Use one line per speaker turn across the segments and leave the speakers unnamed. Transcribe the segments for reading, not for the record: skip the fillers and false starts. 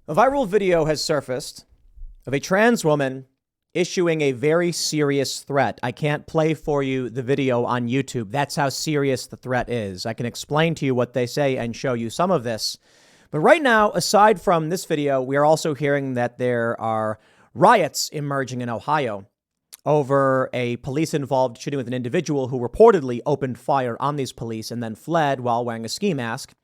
A viral video has surfaced of a trans woman issuing a very serious threat. I can't play for you the video on YouTube. That's how serious the threat is. I can explain to you what they say and show you some of this. But right now, aside from this video, we are also hearing that there are riots emerging in Ohio over a police-involved shooting with an individual who reportedly opened fire on these police and then fled while wearing a ski mask.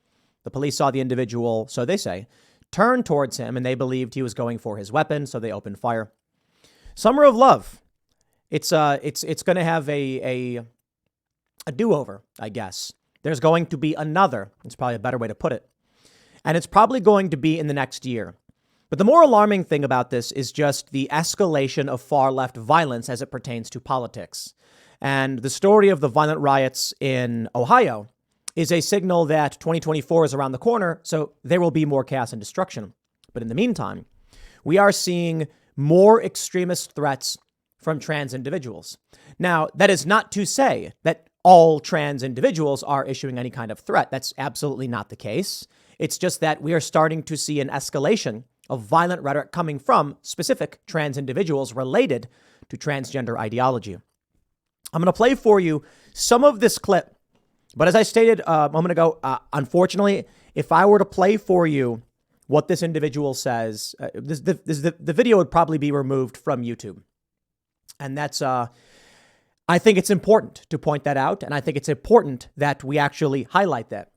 The police saw the individual, so they say, turn towards him, and they believed he was going for his weapon, so they opened fire. Summer of Love. It's going to have a do-over, I guess. There's going to be another. It's probably a better way to put it. And it's probably going to be in the next year. But the more alarming thing about this is just the escalation of far-left violence as it pertains to politics. And the story of the violent riots in Ohio is a signal that 2024 is around the corner, so there will be more chaos and destruction. But in the meantime, we are seeing more extremist threats from trans individuals. Now, that is not to say that all trans individuals are issuing any kind of threat. That's absolutely not the case. It's just that we are starting to see an escalation of violent rhetoric coming from specific trans individuals related to transgender ideology. I'm going to play for you some of this clip. But as I stated a moment ago, unfortunately, if I were to play for you what this individual says, the video would probably be removed from YouTube. And that's, I think it's important to point that out. And I think it's important that we actually highlight that.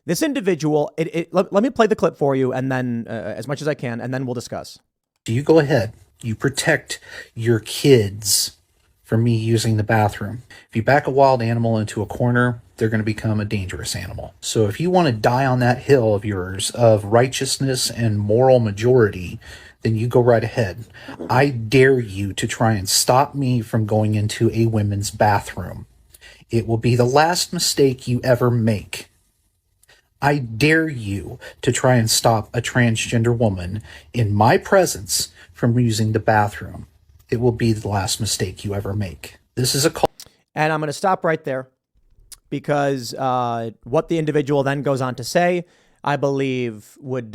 This individual, let me play the clip for you and then as much as I can, and then we'll discuss.
You go ahead. You protect your kids from me using the bathroom. If you back a wild animal into a corner, they're going to become a dangerous animal. So if you want to die on that hill of yours of righteousness and moral majority, then you go right ahead. I dare you to try and stop me from going into a women's bathroom. It will be the last mistake you ever make. I dare you to try and stop a transgender woman in my presence from using the bathroom. It will be the last mistake you ever make. This is a call.
And I'm going to stop right there because what the individual then goes on to say, I believe, would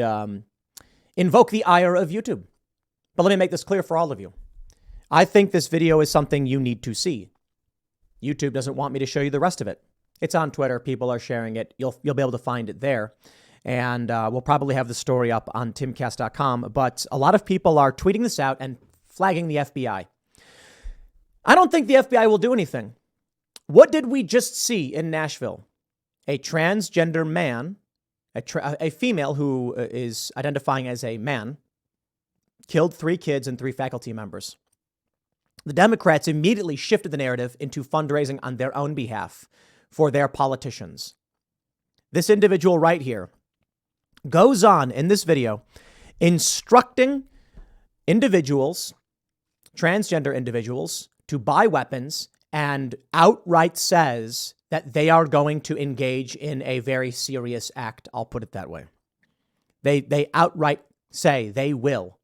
invoke the ire of YouTube. But let me make this clear for all of you. I think this video is something you need to see. YouTube doesn't want me to show you the rest of it. It's on Twitter. People are sharing it. You'll be able to find it there. And we'll probably have the story up on Timcast.com. But a lot of people are tweeting this out and flagging the FBI. I don't think the FBI will do anything. What did we just see in Nashville? A transgender man, a female who is identifying as a man, killed 3 kids and 3 faculty members. The Democrats immediately shifted the narrative into fundraising on their own behalf for their politicians. This individual right here goes on in this video instructing individuals, transgender individuals, to buy weapons and outright says that they are going to engage in a very serious act. I'll put it that way. They outright say they will.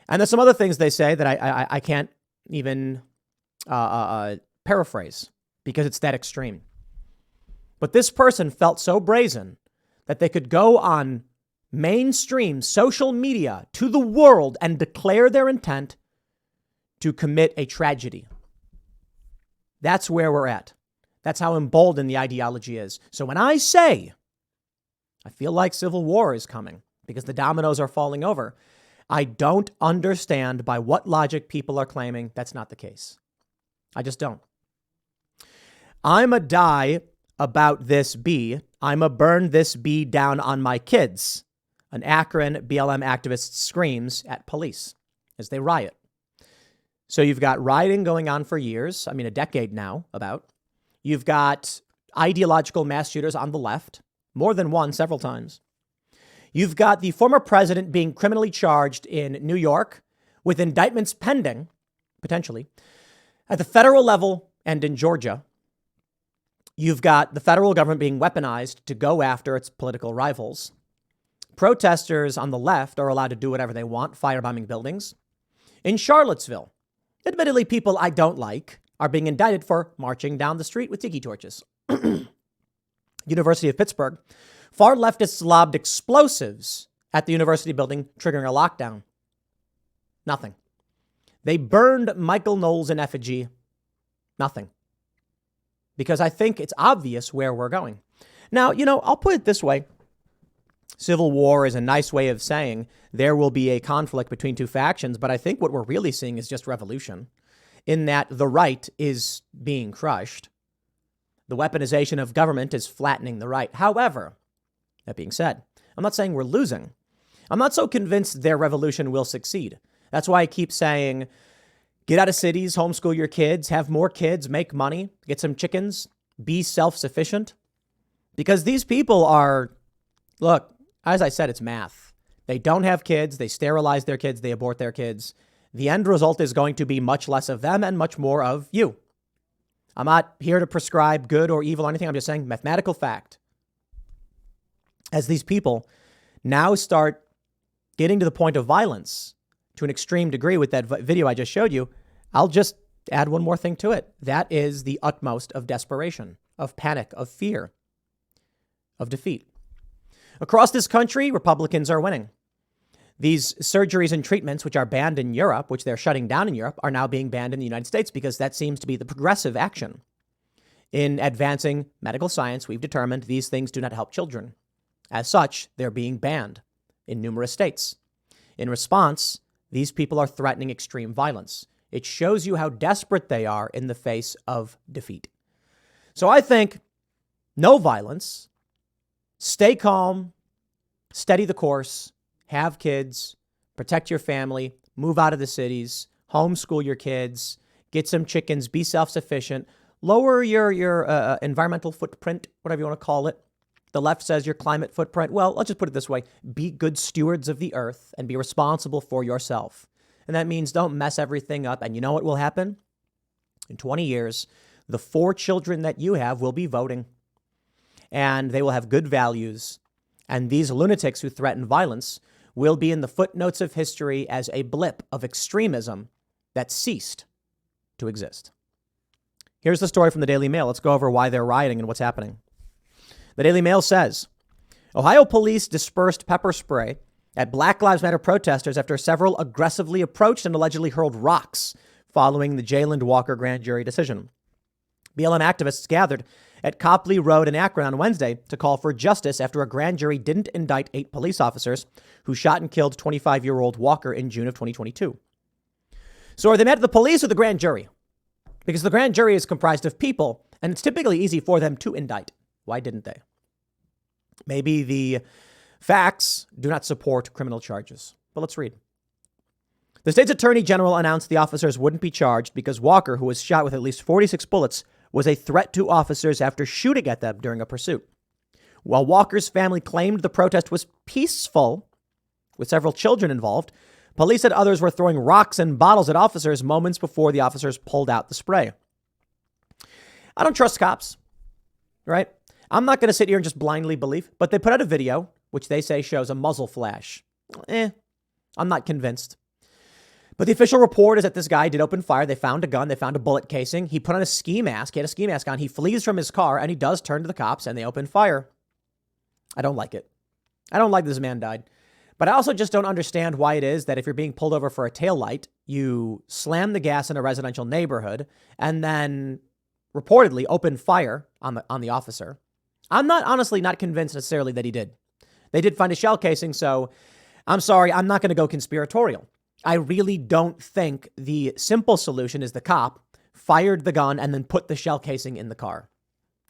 And there's some other things they say that I can't even paraphrase because it's that extreme. But this person felt so brazen that they could go on mainstream social media to the world and declare their intent to commit a tragedy. That's where we're at. That's how emboldened the ideology is. So when I say I feel like civil war is coming because the dominoes are falling over, I don't understand by what logic people are claiming that's not the case. I just don't. I'm a die about this bee. I'm a burn this bee down on my kids. An Akron BLM activist screams at police as they riot. So you've got rioting going on for years. I mean, a decade now about. You've got ideological mass shooters on the left, more than one, several times. You've got the former president being criminally charged in New York with indictments pending, potentially, at the federal level and in Georgia. You've got the federal government being weaponized to go after its political rivals. Protesters on the left are allowed to do whatever they want, firebombing buildings. In Charlottesville, admittedly, people I don't like are being indicted for marching down the street with tiki torches. University of Pittsburgh, far leftists lobbed explosives at the university building, triggering a lockdown? Nothing. They burned Michael Knowles in effigy. Nothing. Because I think it's obvious where we're going. Now, I'll put it this way. Civil war is a nice way of saying there will be a conflict between two factions, but I think what we're really seeing is just revolution, in that the right is being crushed. The weaponization of government is flattening the right. However, that being said, I'm not saying we're losing. I'm not so convinced their revolution will succeed. That's why I keep saying, get out of cities, homeschool your kids, have more kids, make money, get some chickens, be self-sufficient. Because these people are, look, as I said, it's math. They don't have kids. They sterilize their kids. They abort their kids. The end result is going to be much less of them and much more of you. I'm not here to prescribe good or evil or anything. I'm just saying mathematical fact. As these people now start getting to the point of violence to an extreme degree with that video I just showed you, I'll just add one more thing to it. That is the utmost of desperation, of panic, of fear, of defeat. Across this country, Republicans are winning. These surgeries and treatments, which are banned in Europe, which they're shutting down in Europe, are now being banned in the United States because that seems to be the progressive action. In advancing medical science, we've determined these things do not help children. As such, they're being banned in numerous states. In response, these people are threatening extreme violence. It shows you how desperate they are in the face of defeat. So I think no violence, stay calm, steady the course, have kids, protect your family, move out of the cities, homeschool your kids, get some chickens, be self-sufficient, lower your environmental footprint, whatever you want to call it. The left says your climate footprint. Well, let's just put it this way. Be good stewards of the earth and be responsible for yourself. And that means don't mess everything up. And you know what will happen? In 20 years, the 4 children that you have will be voting. And they will have good values. And these lunatics who threaten violence will be in the footnotes of history as a blip of extremism that ceased to exist. Here's the story from the Daily Mail. Let's go over why they're rioting and what's happening. The Daily Mail says, Ohio police dispersed pepper spray at Black Lives Matter protesters after several aggressively approached and allegedly hurled rocks following the Jayland Walker grand jury decision. BLM activists gathered at Copley Road in Akron on Wednesday to call for justice after a grand jury didn't indict 8 police officers who shot and killed 25-year-old Walker in June of 2022. So are they mad at the police or the grand jury? Because the grand jury is comprised of people, and it's typically easy for them to indict. Why didn't they? Maybe the facts do not support criminal charges. But let's read. The state's attorney general announced the officers wouldn't be charged because Walker, who was shot with at least 46 bullets, was a threat to officers after shooting at them during a pursuit. While Walker's family claimed the protest was peaceful, with several children involved, police said others were throwing rocks and bottles at officers moments before the officers pulled out the spray. I don't trust cops, right? I'm not going to sit here and just blindly believe, but they put out a video, which they say shows a muzzle flash. I'm not convinced. But the official report is that this guy did open fire. They found a gun. They found a bullet casing. He put on a ski mask. He had a ski mask on. He flees from his car and he does turn to the cops and they open fire. I don't like it. I don't like this man died. But I also just don't understand why it is that if you're being pulled over for a taillight, you slam the gas in a residential neighborhood and then reportedly open fire on the officer. I'm honestly not convinced necessarily that he did. They did find a shell casing, so I'm sorry, I'm not going to go conspiratorial. I really don't think the simple solution is the cop fired the gun and then put the shell casing in the car.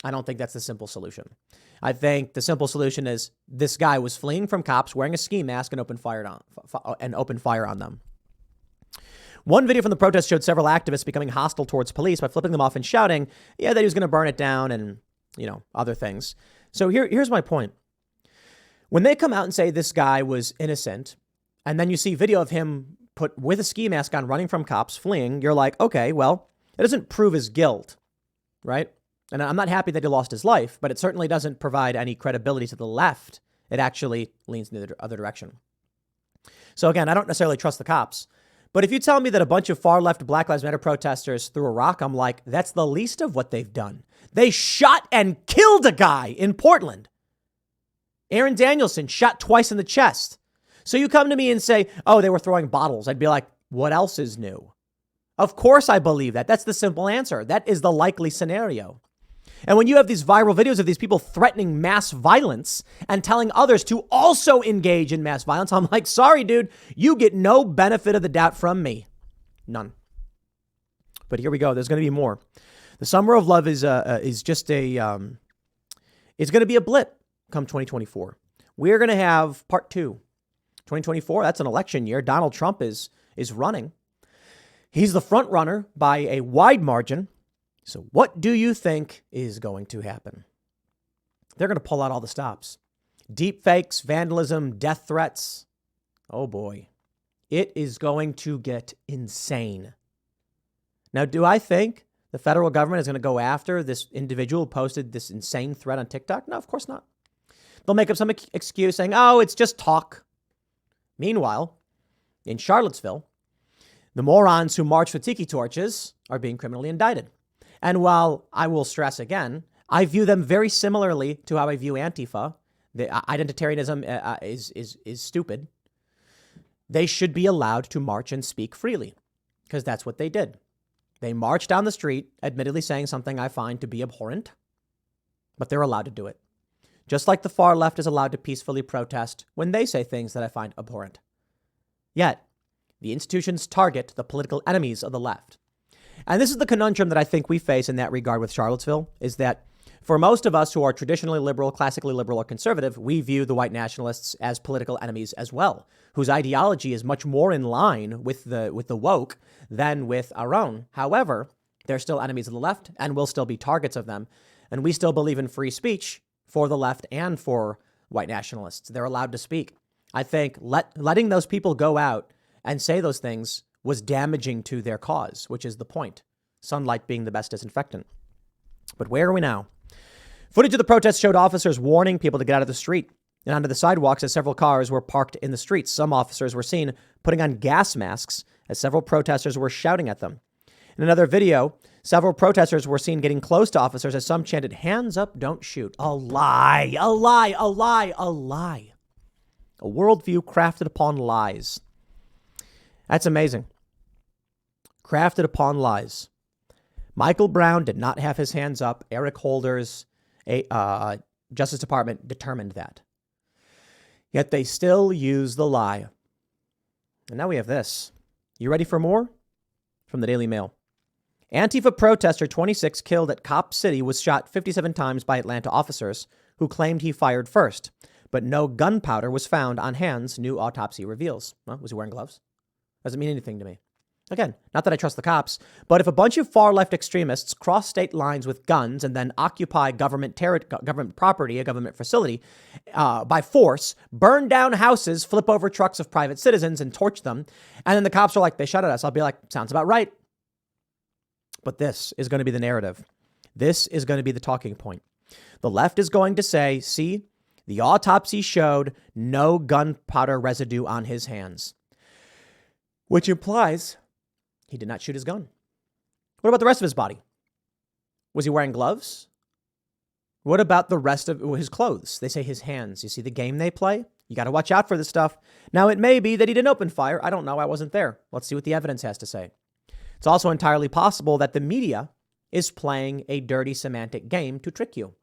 I don't think that's the simple solution. I think the simple solution is this guy was fleeing from cops wearing a ski mask and opened fire on them. One video from the protest showed several activists becoming hostile towards police by flipping them off and shouting, that he was going to burn it down and, other things. So here's my point. When they come out and say this guy was innocent, and then you see video of him put with a ski mask on, running from cops, fleeing, you're like, okay, well, it doesn't prove his guilt, right? And I'm not happy that he lost his life, but it certainly doesn't provide any credibility to the left. It actually leans in the other direction. So again, I don't necessarily trust the cops. But if you tell me that a bunch of far left Black Lives Matter protesters threw a rock, I'm like, that's the least of what they've done. They shot and killed a guy in Portland. Aaron Danielson shot twice in the chest. So you come to me and say, oh, they were throwing bottles. I'd be like, what else is new? Of course I believe that. That's the simple answer. That is the likely scenario. And when you have these viral videos of these people threatening mass violence and telling others to also engage in mass violence, I'm like, sorry, dude, you get no benefit of the doubt from me. None. But here we go. There's going to be more. The Summer of Love is just it's going to be a blip come 2024. We're going to have part 2. 2024, that's an election year. Donald Trump is running. He's the front runner by a wide margin. So what do you think is going to happen? They're going to pull out all the stops. Deep fakes, vandalism, death threats. Oh boy. It is going to get insane. Now, do I think the federal government is going to go after this individual who posted this insane threat on TikTok? No, of course not. They'll make up some excuse saying, oh, it's just talk. Meanwhile, in Charlottesville, the morons who marched with tiki torches are being criminally indicted. And while I will stress again, I view them very similarly to how I view Antifa. The identitarianism is stupid. They should be allowed to march and speak freely because that's what they did. They marched down the street, admittedly saying something I find to be abhorrent, but they're allowed to do it. Just like the far left is allowed to peacefully protest when they say things that I find abhorrent. Yet, the institutions target the political enemies of the left. And this is the conundrum that I think we face in that regard with Charlottesville, is that for most of us who are traditionally liberal, classically liberal, or conservative, we view the white nationalists as political enemies as well, whose ideology is much more in line with the woke than with our own. However, they're still enemies of the left and will still be targets of them. And we still believe in free speech for the left and for white nationalists. They're allowed to speak. I think letting those people go out and say those things was damaging to their cause, which is the point. Sunlight being the best disinfectant. But where are we now? Footage of the protests showed officers warning people to get out of the street and onto the sidewalks as several cars were parked in the streets. Some officers were seen putting on gas masks as several protesters were shouting at them. In another video, several protesters were seen getting close to officers as some chanted, hands up, don't shoot. A lie, a lie, a lie, a lie. A worldview crafted upon lies. That's amazing. Crafted upon lies. Michael Brown did not have his hands up. Eric Holder's Justice Department determined that. Yet they still use the lie. And now we have this. You ready for more? From the Daily Mail. Antifa protester 26 killed at Cop City was shot 57 times by Atlanta officers who claimed he fired first, but no gunpowder was found on hands, new autopsy reveals. Well, was he wearing gloves? Doesn't mean anything to me. Again, not that I trust the cops, but if a bunch of far-left extremists cross state lines with guns and then occupy government property, a government facility, by force, burn down houses, flip over trucks of private citizens and torch them, and then the cops are like, they shot at us, I'll be like, sounds about right. But this is going to be the narrative. This is going to be the talking point. The left is going to say, see, the autopsy showed no gunpowder residue on his hands, which implies he did not shoot his gun. What about the rest of his body? Was he wearing gloves? What about the rest of his clothes? They say his hands. You see the game they play? You got to watch out for this stuff. Now, it may be that he didn't open fire. I don't know. I wasn't there. Let's see what the evidence has to say. It's also entirely possible that the media is playing a dirty semantic game to trick you.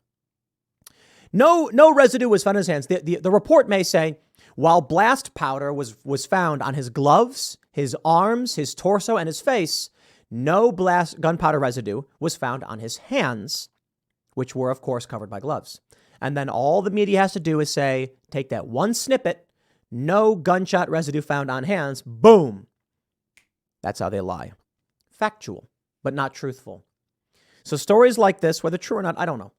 No residue was found in his hands. The report may say, while blast powder was found on his gloves, his arms, his torso, and his face, no gunpowder residue was found on his hands, which were, of course, covered by gloves. And then all the media has to do is say, take that one snippet, no gunshot residue found on hands, boom. That's how they lie. Factual, but not truthful. So stories like this, whether true or not, I don't know.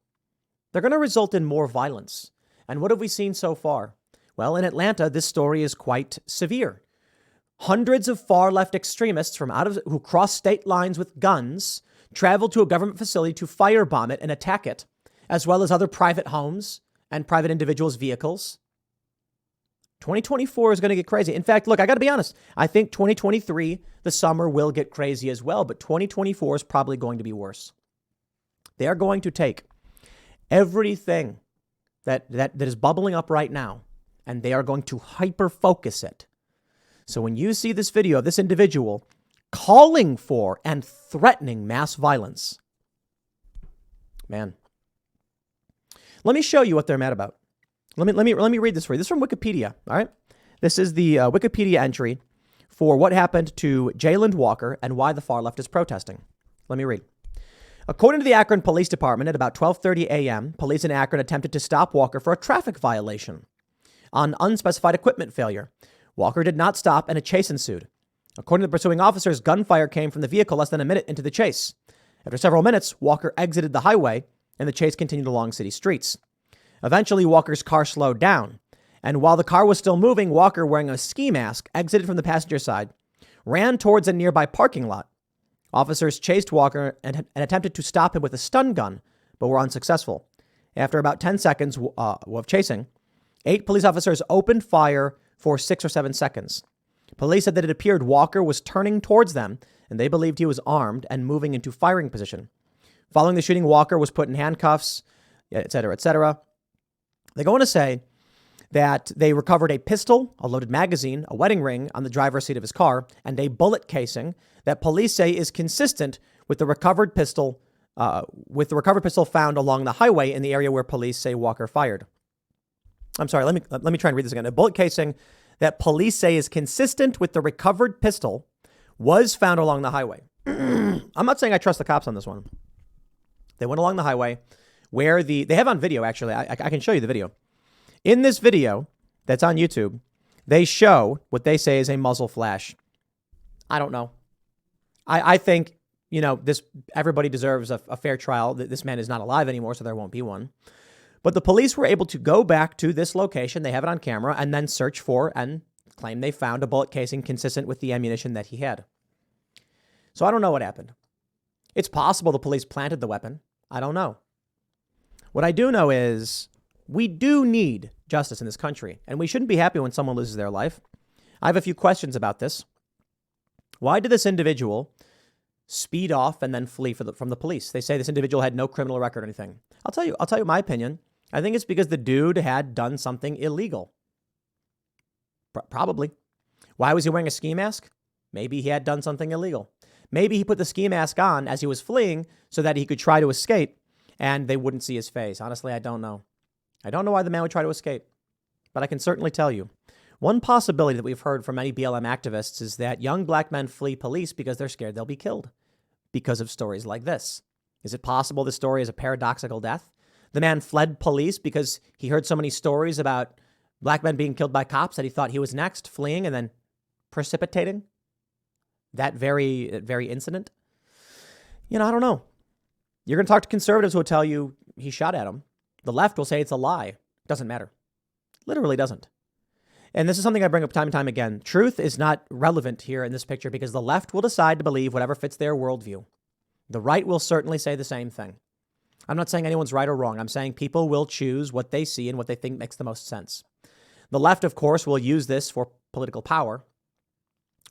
They're going to result in more violence. And what have we seen so far? Well, in Atlanta, this story is quite severe. Hundreds of far-left extremists who cross state lines with guns traveled to a government facility to firebomb it and attack it, as well as other private homes and private individuals' vehicles. 2024 is going to get crazy. In fact, look, I got to be honest. I think 2023, the summer will get crazy as well, but 2024 is probably going to be worse. They are going to take everything that is bubbling up right now and they are going to hyper-focus it. So when you see this video of this individual calling for and threatening mass violence, man, let me show you what they're mad about. Let me read this for you. This is from Wikipedia, all right? This is the Wikipedia entry for what happened to Jayland Walker and why the far left is protesting. Let me read. According to the Akron Police Department, at about 12:30 a.m., police in Akron attempted to stop Walker for a traffic violation on unspecified equipment failure. Walker did not stop and a chase ensued. According to the pursuing officers, gunfire came from the vehicle less than a minute into the chase. After several minutes, Walker exited the highway and the chase continued along city streets. Eventually, Walker's car slowed down. And while the car was still moving, Walker, wearing a ski mask, exited from the passenger side, ran towards a nearby parking lot. Officers chased Walker and attempted to stop him with a stun gun, but were unsuccessful. After about 10 seconds of chasing, 8 police officers opened fire for 6 or 7 seconds. Police said that it appeared Walker was turning towards them, and they believed he was armed and moving into firing position. Following the shooting, Walker was put in handcuffs, et cetera, et cetera. They go on to say that they recovered a pistol, a loaded magazine, a wedding ring on the driver's seat of his car, and a bullet casing that police say is consistent with the recovered pistol found along the highway in the area where police say Walker fired. I'm sorry, let me try and read this again. A bullet casing that police say is consistent with the recovered pistol was found along the highway. I'm not saying I trust the cops on this one. They went along the highway where they have on video, actually. I can show you the video. In this video that's on YouTube, they show what they say is a muzzle flash. I don't know. I think, everybody deserves a fair trial. This man is not alive anymore, so there won't be one. But the police were able to go back to this location. They have it on camera and then search for and claim they found a bullet casing consistent with the ammunition that he had. So I don't know what happened. It's possible the police planted the weapon. I don't know. What I do know is we do need justice in this country, and we shouldn't be happy when someone loses their life. I have a few questions about this. Why did this individual speed off and then flee from the police? They say this individual had no criminal record or anything. I'll tell you my opinion. I think it's because the dude had done something illegal. Probably. Why was he wearing a ski mask? Maybe he had done something illegal. Maybe he put the ski mask on as he was fleeing so that he could try to escape and they wouldn't see his face. Honestly, I don't know. I don't know why the man would try to escape, but I can certainly tell you. One possibility that we've heard from many BLM activists is that young black men flee police because they're scared they'll be killed because of stories like this. Is it possible this story is a paradoxical death? The man fled police because he heard so many stories about black men being killed by cops that he thought he was next, fleeing and then precipitating that very incident. I don't know. You're going to talk to conservatives who will tell you he shot at him. The left will say it's a lie. Doesn't matter. Literally doesn't. And this is something I bring up time and time again. Truth is not relevant here in this picture because the left will decide to believe whatever fits their worldview. The right will certainly say the same thing. I'm not saying anyone's right or wrong. I'm saying people will choose what they see and what they think makes the most sense. The left, of course, will use this for political power,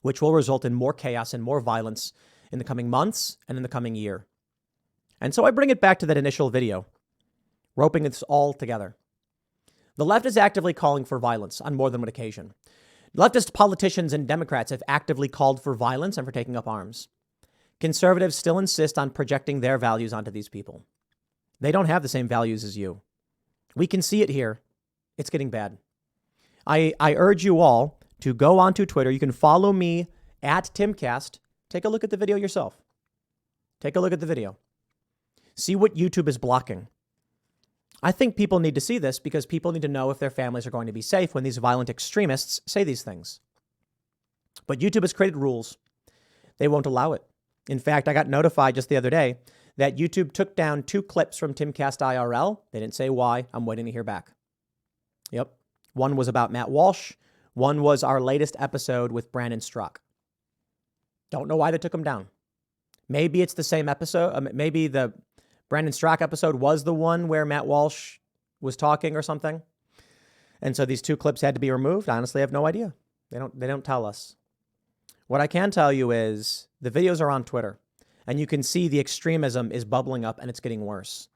which will result in more chaos and more violence in the coming months and in the coming year. And so I bring it back to that initial video, roping this all together. The left is actively calling for violence on more than one occasion. Leftist politicians and Democrats have actively called for violence and for taking up arms. Conservatives still insist on projecting their values onto these people. They don't have the same values as you. We can see it here. It's getting bad. I urge you all to go onto Twitter. You can follow me at Timcast. Take a look at the video yourself. Take a look at the video. See what YouTube is blocking. I think people need to see this because people need to know if their families are going to be safe when these violent extremists say these things. But YouTube has created rules. They won't allow it. In fact, I got notified just the other day that YouTube took down 2 clips from Timcast IRL. They didn't say why. I'm waiting to hear back. Yep. One was about Matt Walsh. One was our latest episode with Brandon Strzok. Don't know why they took them down. Maybe it's the same episode. Maybe the Brandon Strzok episode was the one where Matt Walsh was talking or something. And so these 2 clips had to be removed. Honestly, I have no idea. They don't tell us. What I can tell you is the videos are on Twitter and you can see the extremism is bubbling up and it's getting worse.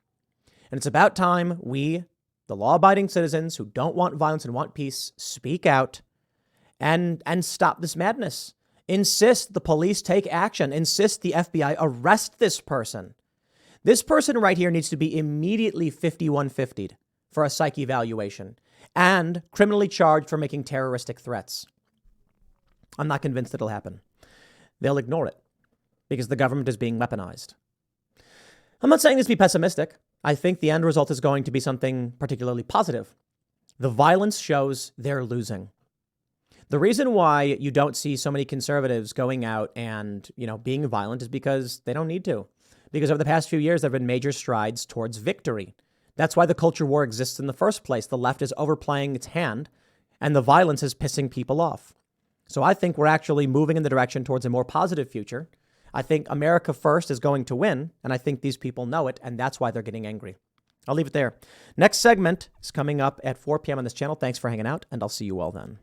And it's about time we, the law-abiding citizens who don't want violence and want peace, speak out and stop this madness. Insist the police take action. Insist the FBI arrest this person. This person right here needs to be immediately 5150'd for a psych evaluation and criminally charged for making terroristic threats. I'm not convinced it'll happen. They'll ignore it because the government is being weaponized. I'm not saying this to be pessimistic. I think the end result is going to be something particularly positive. The violence shows they're losing. The reason why you don't see so many conservatives going out and, being violent is because they don't need to. Because over the past few years, there have been major strides towards victory. That's why the culture war exists in the first place. The left is overplaying its hand and the violence is pissing people off. So I think we're actually moving in the direction towards a more positive future. I think America first is going to win, and I think these people know it, and that's why they're getting angry. I'll leave it there. Next segment is coming up at 4 p.m. on this channel. Thanks for hanging out, and I'll see you all then.